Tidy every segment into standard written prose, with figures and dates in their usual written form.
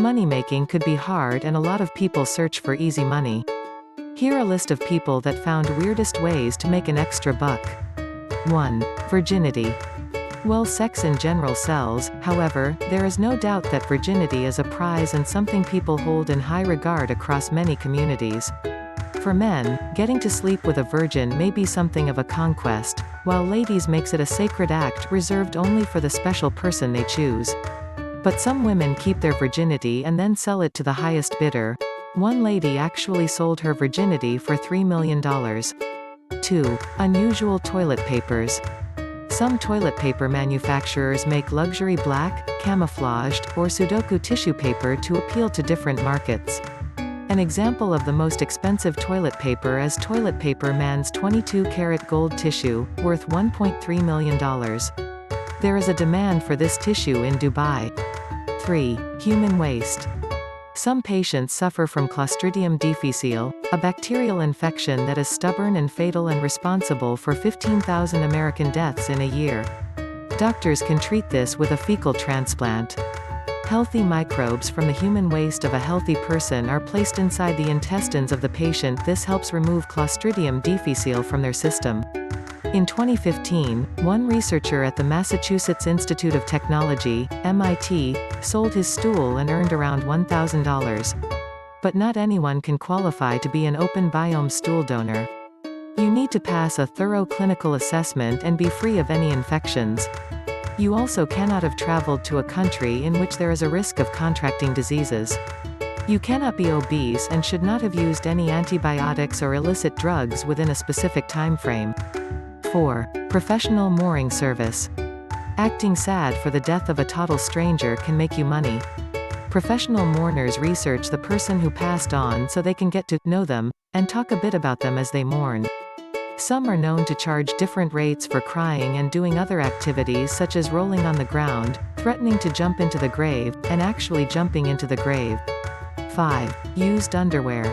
Money-making could be hard and a lot of people search for easy money. Here a list of people that found weirdest ways to make an extra buck. 1. Virginity. Well, sex in general sells, however, there is no doubt that virginity is a prize and something people hold in high regard across many communities. For men, getting to sleep with a virgin may be something of a conquest, while ladies makes it a sacred act reserved only for the special person they choose. But some women keep their virginity and then sell it to the highest bidder. One lady actually sold her virginity for $3 million. 2. Unusual toilet papers. Some toilet paper manufacturers make luxury black, camouflaged, or Sudoku tissue paper to appeal to different markets. An example of the most expensive toilet paper is Toilet Paper Man's 22-karat gold tissue, worth $1.3 million. There is a demand for this tissue in Dubai. 3. Human waste. Some patients suffer from Clostridium difficile, a bacterial infection that is stubborn and fatal and responsible for 15,000 American deaths in a year. Doctors can treat this with a fecal transplant. Healthy microbes from the human waste of a healthy person are placed inside the intestines of the patient. This helps remove Clostridium difficile from their system. In 2015, one researcher at the Massachusetts Institute of Technology, MIT, sold his stool and earned around $1,000. But not anyone can qualify to be an open biome stool donor. You need to pass a thorough clinical assessment and be free of any infections. You also cannot have traveled to a country in which there is a risk of contracting diseases. You cannot be obese and should not have used any antibiotics or illicit drugs within a specific time frame. 4. Professional mourning service. Acting sad for the death of a total stranger can make you money. Professional mourners research the person who passed on so they can get to know them, and talk a bit about them as they mourn. Some are known to charge different rates for crying and doing other activities such as rolling on the ground, threatening to jump into the grave, and actually jumping into the grave. 5. Used underwear.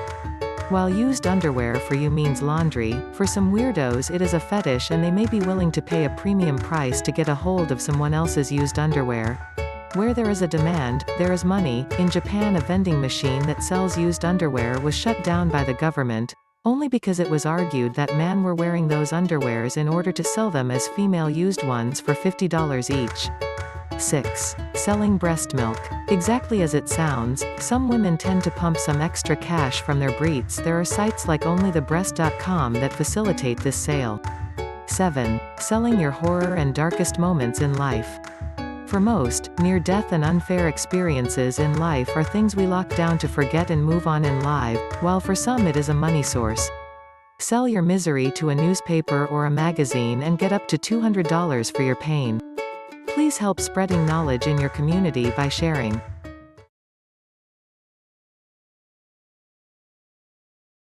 While used underwear for you means laundry, for some weirdos it is a fetish and they may be willing to pay a premium price to get a hold of someone else's used underwear. Where there is a demand, there is money. In Japan, a vending machine that sells used underwear was shut down by the government, only because it was argued that men were wearing those underwears in order to sell them as female used ones for $50 each. 6. Selling breast milk. Exactly as it sounds, some women tend to pump some extra cash from their breasts. There are sites like onlythebreast.com that facilitate this sale. 7. Selling your horror and darkest moments in life. For most, near-death and unfair experiences in life are things we lock down to forget and move on in life, while for some it is a money source. Sell your misery to a newspaper or a magazine and get up to $200 for your pain. Please help spreading knowledge in your community by sharing.